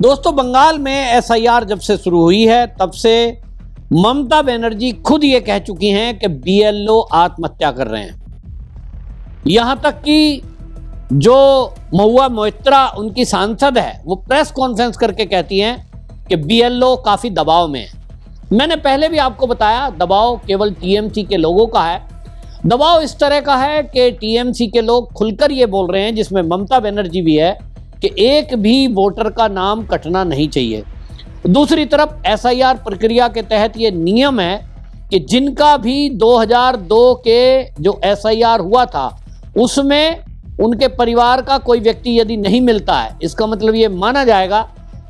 दोस्तों, बंगाल में एसआईआर जब से शुरू हुई है तब से ममता बनर्जी खुद ये कह चुकी हैं कि बीएलओ आत्महत्या कर रहे हैं। यहां तक कि जो महुआ मोइत्रा उनकी सांसद है वो प्रेस कॉन्फ्रेंस करके कहती हैं कि बीएलओ काफी दबाव में है। मैंने पहले भी आपको बताया, दबाव केवल टीएमसी के लोगों का है। दबाव इस तरह का है कि टीएमसी के लोग खुलकर ये बोल रहे हैं, जिसमें ममता बनर्जी भी है, कि एक भी वोटर का नाम कटना नहीं चाहिए। दूसरी तरफ एसआईआर प्रक्रिया के तहत ये नियम है कि जिनका भी 2002 के जो एसआईआर हुआ था उसमें उनके परिवार का कोई व्यक्ति यदि नहीं मिलता है, इसका मतलब ये माना जाएगा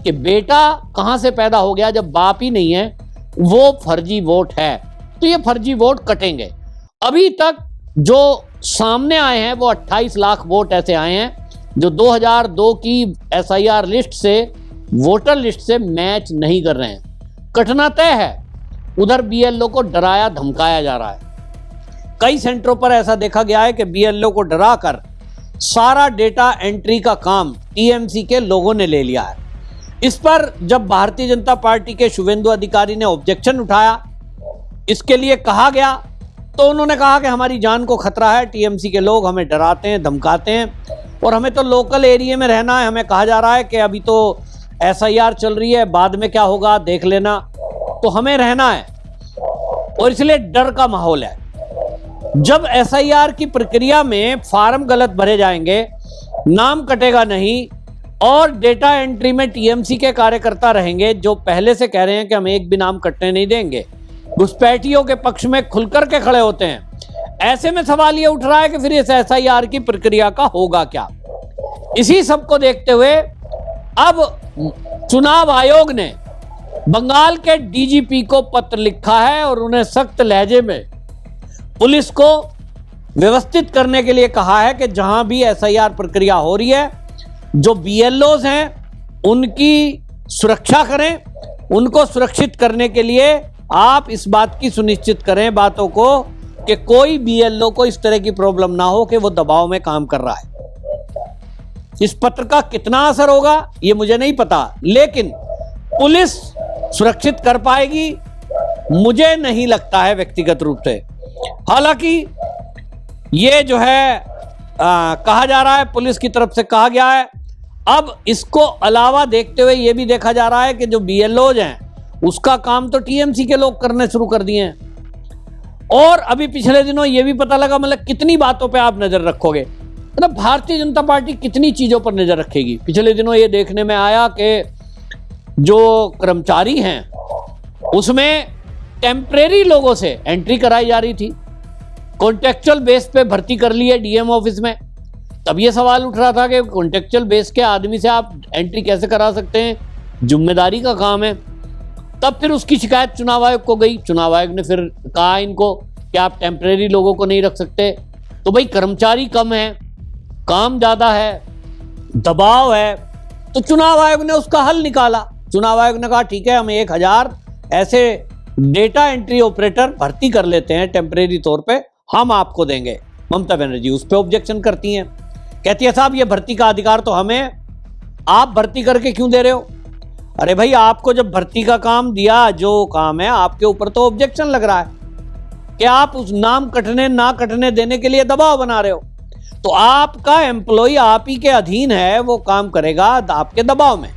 कि बेटा कहां से पैदा हो गया, जब बाप ही नहीं है वो फर्जी वोट है, तो ये फर्जी वोट कटेंगे। अभी तक जो सामने आए हैं वो 28 लाख वोट ऐसे आए हैं जो 2002 की एसआईआर लिस्ट से, वोटर लिस्ट से मैच नहीं कर रहे हैं। कटना तय है। उधर बीएलओ को डराया धमकाया जा रहा है। कई सेंटरों पर ऐसा देखा गया है कि बीएलओ को डराकर सारा डेटा एंट्री का काम टीएमसी के लोगों ने ले लिया है। इस पर जब भारतीय जनता पार्टी के शुभेंदु अधिकारी ने ऑब्जेक्शन उठाया, इसके लिए कहा गया, तो उन्होंने कहा कि हमारी जान को खतरा है, टीएमसी के लोग हमें डराते हैं, धमकाते हैं और हमें तो लोकल एरिया में रहना है। हमें कहा जा रहा है कि अभी तो एसआईआर चल रही है, बाद में क्या होगा देख लेना, तो हमें रहना है और इसलिए डर का माहौल है। जब एसआईआर की प्रक्रिया में फार्म गलत भरे जाएंगे, नाम कटेगा नहीं और डेटा एंट्री में टीएमसी के कार्यकर्ता रहेंगे जो पहले से कह रहे हैं कि हम एक भी नाम कटने नहीं देंगे, घुसपैठियों के पक्ष में खुलकर के खड़े होते हैं, ऐसे में सवाल ये उठ रहा है कि फिर इस एसआईआर की प्रक्रिया का होगा क्या। इसी सब को देखते हुए अब चुनाव आयोग ने बंगाल के डीजीपी को पत्र लिखा है और उन्हें सख्त लहजे में पुलिस को व्यवस्थित करने के लिए कहा है कि जहां भी एसआईआर प्रक्रिया हो रही है, जो बीएलओज हैं उनकी सुरक्षा करें, उनको सुरक्षित करने के लिए आप इस बात की सुनिश्चित करें बातों को कि कोई बीएलओ को इस तरह की प्रॉब्लम ना हो कि वो दबाव में काम कर रहा है। इस पत्र का कितना असर होगा ये मुझे नहीं पता, लेकिन पुलिस सुरक्षित कर पाएगी मुझे नहीं लगता है व्यक्तिगत रूप से। हालांकि ये जो है कहा जा रहा है, पुलिस की तरफ से कहा गया है। अब इसको अलावा देखते हुए ये भी देखा जा रहा है कि जो बीएलओज हैं उसका काम तो टीएमसी के लोग करने शुरू कर दिए हैं। और अभी पिछले दिनों ये भी पता लगा, मतलब कितनी बातों पे आप नजर रखोगे, मतलब भारतीय जनता पार्टी कितनी चीजों पर नजर रखेगी। पिछले दिनों ये देखने में आया कि जो कर्मचारी हैं उसमें टेम्परेरी लोगों से एंट्री कराई जा रही थी, कॉन्ट्रेक्चुअल बेस पे भर्ती कर ली है डीएम ऑफिस में। तब ये सवाल उठ रहा था कि कॉन्ट्रेक्चुअल बेस के आदमी से आप एंट्री कैसे करा सकते हैं, जिम्मेदारी का काम है। तब फिर उसकी शिकायत चुनाव आयोग को गई। चुनाव आयोग ने फिर कहा इनको कि आप टेम्परेरी लोगों को नहीं रख सकते। तो भाई कर्मचारी कम है, काम ज्यादा है, दबाव है, तो चुनाव आयोग ने उसका हल निकाला। चुनाव आयोग ने कहा ठीक है, हम 1000 ऐसे डेटा एंट्री ऑपरेटर भर्ती कर लेते हैं टेम्परेरी तौर पे, हम आपको देंगे। ममता बनर्जी उस पर ऑब्जेक्शन करती हैं, कहती है साहब ये भर्ती का अधिकार तो हमें, आप भर्ती करके क्यों दे रहे हो। अरे भाई, आपको जब भर्ती का काम दिया, जो काम है आपके ऊपर तो ऑब्जेक्शन लग रहा है कि आप उस नाम कटने ना कटने देने के लिए दबाव बना रहे हो। तो आपका एम्प्लॉय आप ही के अधीन है, वो काम करेगा आपके दबाव में,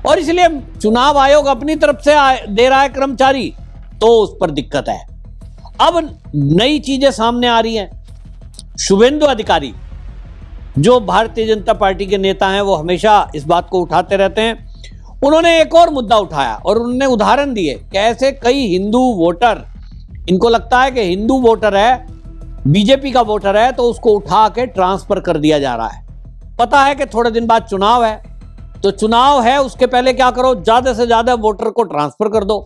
और इसलिए चुनाव आयोग अपनी तरफ से दे रहा है कर्मचारी, तो उस पर दिक्कत है। अब नई चीजें सामने आ रही हैं। शुभेंदु अधिकारी जो भारतीय जनता पार्टी के नेता हैं वो हमेशा इस बात को उठाते रहते हैं। उन्होंने एक और मुद्दा उठाया और उन्होंने उदाहरण दिए कि ऐसे कई हिंदू वोटर, इनको लगता है कि हिंदू वोटर है, बीजेपी का वोटर है, तो उसको उठा के ट्रांसफर कर दिया जा रहा है। पता है कि थोड़े दिन बाद चुनाव है, तो चुनाव है उसके पहले क्या करो, ज्यादा से ज्यादा वोटर को ट्रांसफर कर दो।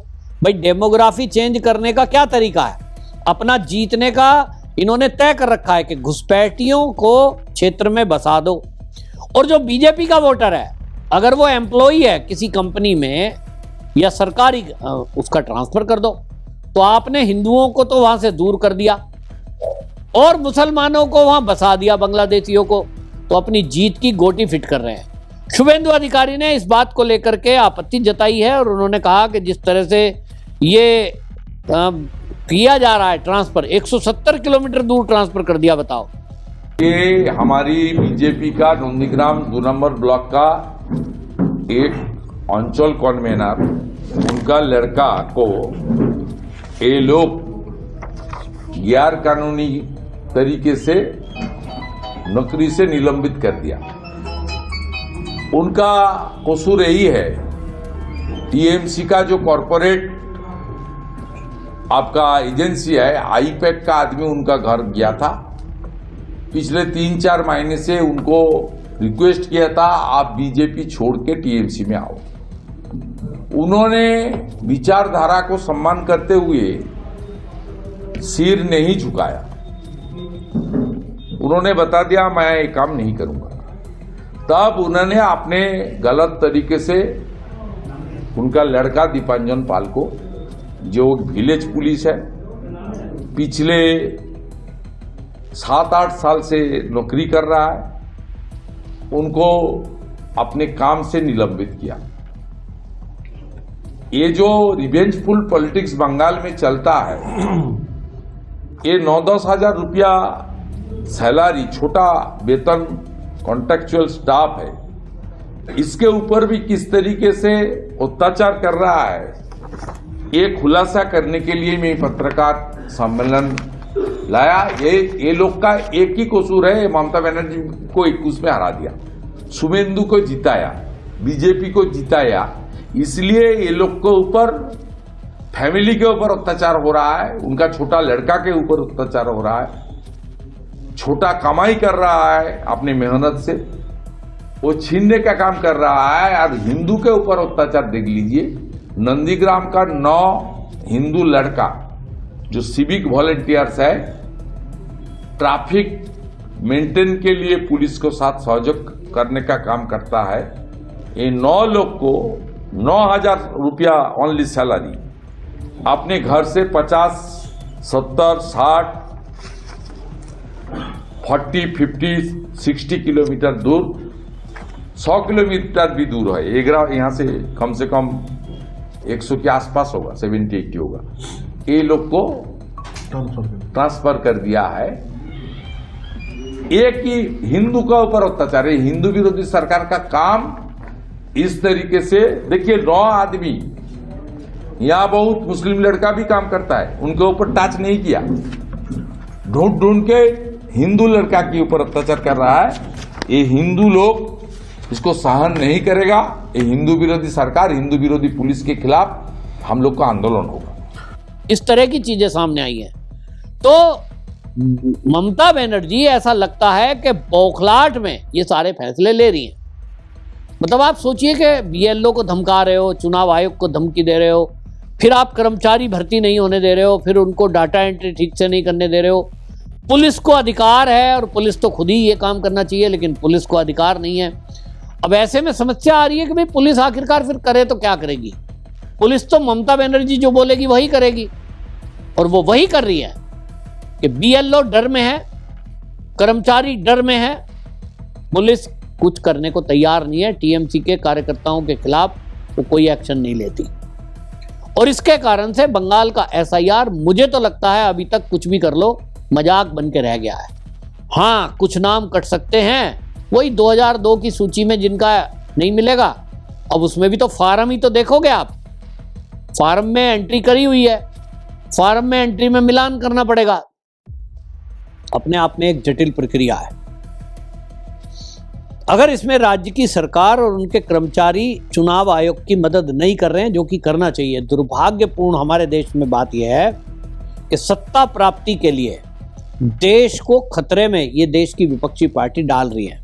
भाई डेमोग्राफी चेंज करने का क्या तरीका है, अपना जीतने का इन्होंने तय कर रखा है कि घुसपैठियों को क्षेत्र में बसा दो। और जो बीजेपी का वोटर है, अगर वो एम्प्लॉई है किसी कंपनी में या सरकारी, उसका ट्रांसफर कर दो। तो आपने हिंदुओं को तो वहां से दूर कर दिया और मुसलमानों को वहां बसा दिया, बांग्लादेशियों को, तो अपनी जीत की गोटी फिट कर रहे हैं। शुभेंदु अधिकारी ने इस बात को लेकर के आपत्ति जताई है और उन्होंने कहा कि जिस तरह से ये किया जा रहा है ट्रांसफर, 170 किलोमीटर दूर ट्रांसफर कर दिया। बताओ, ये हमारी बीजेपी का नंदीग्राम 2 नंबर ब्लॉक का एक अंचल कन्वेनर, उनका लड़का को ये लोग गैर कानूनी तरीके से नौकरी से निलंबित कर दिया। उनका कसूर यही है, टीएमसी का जो कॉरपोरेट आपका एजेंसी है, आईपैक का आदमी उनका घर गया था। पिछले 3-4 महीने से उनको रिक्वेस्ट किया था, आप बीजेपी छोड़ के टीएमसी में आओ। उन्होंने विचारधारा को सम्मान करते हुए सिर नहीं झुकाया। उन्होंने बता दिया मैं ये काम नहीं करूंगा। तब उन्होंने अपने गलत तरीके से उनका लड़का दीपांजन पाल को, जो विलेज पुलिस है, पिछले 7-8 साल से नौकरी कर रहा है, उनको अपने काम से निलंबित किया। ये जो रिवेंजफुल पॉलिटिक्स बंगाल में चलता है, ये 9-10 हजार रुपया सैलरी, छोटा वेतन कॉन्ट्रेक्चुअल स्टाफ है, इसके ऊपर भी किस तरीके से अत्याचार कर रहा है, ये खुलासा करने के लिए मैं पत्रकार सम्मेलन लाया। ये लोग का एक ही कसूर है, ममता बनर्जी को 21 में हरा दिया, शुभेंदु को जिताया, बीजेपी को जिताया, इसलिए ये लोग के ऊपर, फैमिली के ऊपर अत्याचार हो रहा है, उनका छोटा लड़का के ऊपर अत्याचार हो रहा है, छोटा कमाई कर रहा है अपनी मेहनत से, वो छीनने का काम कर रहा है। और हिंदू के ऊपर अत्याचार देख लीजिए, नंदीग्राम का 9 हिंदू लड़का जो सिविक वॉलंटियर्स है, ट्रैफिक मेंटेन के लिए पुलिस को साथ सहयोग करने का काम करता है, ये 9 लोग को 9,000 रुपया ओनली सैलरी, अपने घर से 50, 70, 60, 40, 50, 60 किलोमीटर दूर, 100 किलोमीटर भी दूर है, यहाँ से कम 100 के आसपास होगा, 70-80 होगा, ये लोग को ट्रांसफर कर दिया है। एक ही हिंदू का ऊपर अत्याचार है, हिंदू विरोधी सरकार का काम इस तरीके से। देखिए 9 आदमी, यहां बहुत मुस्लिम लड़का भी काम करता है, उनके ऊपर टच नहीं किया, ढूंढ ढूंढ के हिंदू लड़का के ऊपर अत्याचार कर रहा है। ये हिंदू लोग इसको सहन नहीं करेगा, ये हिंदू विरोधी सरकार, हिंदू विरोधी पुलिस के खिलाफ हम लोग का आंदोलन होगा। इस तरह की चीजें सामने आई हैं, तो ममता बनर्जी ऐसा लगता है कि बौखलाहट में ये सारे फैसले ले रही हैं। मतलब आप सोचिए कि बीएलओ को धमका रहे हो, चुनाव आयोग को धमकी दे रहे हो, फिर आप कर्मचारी भर्ती नहीं होने दे रहे हो, फिर उनको डाटा एंट्री ठीक से नहीं करने दे रहे हो। पुलिस को अधिकार है और पुलिस तो खुद ही ये काम करना चाहिए, लेकिन पुलिस को अधिकार नहीं है। अब ऐसे में समस्या आ रही है कि भाई पुलिस आखिरकार फिर करे तो क्या करेगी? पुलिस तो ममता बनर्जी जो बोलेगी वही करेगी, और वो वही कर रही है कि बीएलओ डर में है, कर्मचारी डर में है, पुलिस कुछ करने को तैयार नहीं है। टीएमसी के कार्यकर्ताओं के खिलाफ वो कोई एक्शन नहीं लेती, और इसके कारण से बंगाल का एसआईआर, मुझे तो लगता है अभी तक कुछ भी कर लो, मजाक बन के रह गया है। हाँ, कुछ नाम कट सकते हैं, वही 2002 की सूची में जिनका नहीं मिलेगा। अब उसमें भी तो फार्म ही तो देखोगे आप, फार्म में एंट्री करी हुई है, फार्म में एंट्री में मिलान करना पड़ेगा, अपने आप में एक जटिल प्रक्रिया है। अगर इसमें राज्य की सरकार और उनके कर्मचारी चुनाव आयोग की मदद नहीं कर रहे हैं, जो कि करना चाहिए, दुर्भाग्यपूर्ण हमारे देश में बात यह है कि सत्ता प्राप्ति के लिए देश को खतरे में ये देश की विपक्षी पार्टी डाल रही है।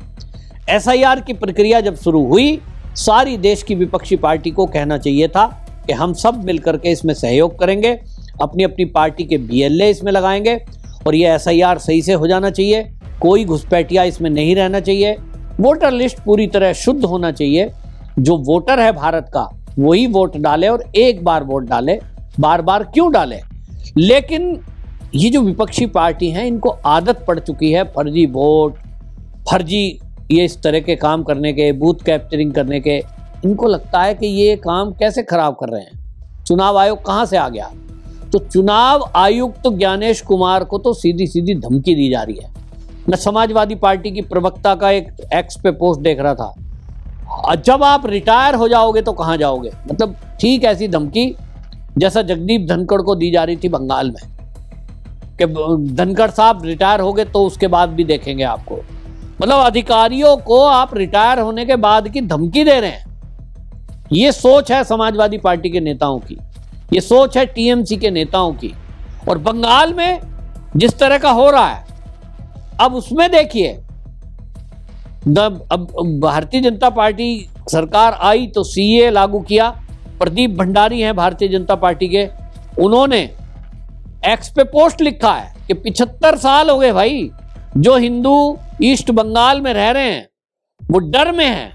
एसआईआर की प्रक्रिया जब शुरू हुई, सारी देश की विपक्षी पार्टी को कहना चाहिए था कि हम सब मिलकर के इसमें सहयोग करेंगे, अपनी अपनी पार्टी के बीएलए इसमें लगाएंगे, और ये एसआईआर सही से हो जाना चाहिए, कोई घुसपैठिया इसमें नहीं रहना चाहिए, वोटर लिस्ट पूरी तरह शुद्ध होना चाहिए, जो वोटर है भारत का वही वोट डाले, और एक बार वोट डाले, बार बार क्यों डाले। लेकिन ये जो विपक्षी पार्टी हैं, इनको आदत पड़ चुकी है फर्जी वोट, फर्जी ये इस तरह के काम करने के, बूथ कैप्चरिंग करने के, इनको लगता है कि ये काम कैसे खराब कर रहे हैं, चुनाव आयोग कहां से आ गया। तो चुनाव आयुक्त तो ज्ञानेश कुमार को तो सीधी सीधी धमकी दी जा रही है। मैं समाजवादी पार्टी की प्रवक्ता का एक एक्स पे पोस्ट देख रहा था, जब आप रिटायर हो जाओगे तो कहां जाओगे, मतलब ठीक ऐसी धमकी जैसा जगदीप धनखड़ को दी जा रही थी बंगाल में कि धनखड़ साहब रिटायर हो गए तो उसके बाद भी देखेंगे आपको। मतलब अधिकारियों को आप रिटायर होने के बाद की धमकी दे रहे हैं। ये सोच है समाजवादी पार्टी के नेताओं की, ये सोच है टीएमसी के नेताओं की। और बंगाल में जिस तरह का हो रहा है, अब उसमें देखिए, अब भारतीय जनता पार्टी सरकार आई तो सीए लागू किया। प्रदीप भंडारी हैं भारतीय जनता पार्टी के, उन्होंने एक्स पे पोस्ट लिखा है कि 75 साल हो गए भाई, जो हिंदू ईस्ट बंगाल में रह रहे हैं वो डर में हैं,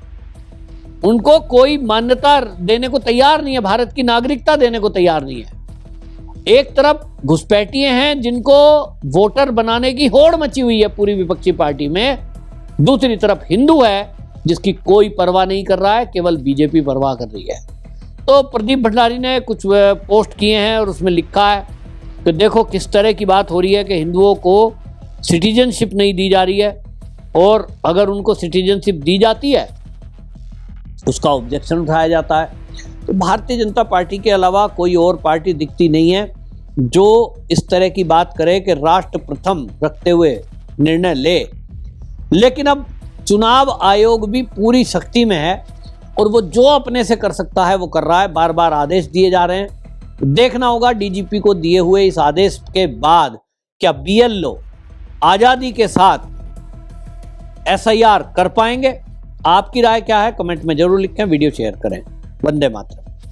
उनको कोई मान्यता देने को तैयार नहीं है, भारत की नागरिकता देने को तैयार नहीं है। एक तरफ घुसपैठिए हैं जिनको वोटर बनाने की होड़ मची हुई है पूरी विपक्षी पार्टी में, दूसरी तरफ हिंदू है जिसकी कोई परवाह नहीं कर रहा है, केवल बीजेपी परवाह कर रही है। तो प्रदीप भंडारी ने कुछ पोस्ट किए हैं और उसमें लिखा है कि देखो किस तरह की बात हो रही है कि हिंदुओं को सिटीजनशिप नहीं दी जा रही है, और अगर उनको सिटीजनशिप दी जाती है उसका ऑब्जेक्शन उठाया जाता है। तो भारतीय जनता पार्टी के अलावा कोई और पार्टी दिखती नहीं है जो इस तरह की बात करे कि राष्ट्र प्रथम रखते हुए निर्णय ले। लेकिन अब चुनाव आयोग भी पूरी सख्ती में है और वो जो अपने से कर सकता है वो कर रहा है। बार बार आदेश दिए जा रहे हैं। देखना होगा डीजीपी को दिए हुए इस आदेश के बाद क्या बीएलओ आजादी के साथ एसआईआर कर पाएंगे। आपकी राय क्या है कमेंट में जरूर लिखें, वीडियो शेयर करें। वंदे मातरम।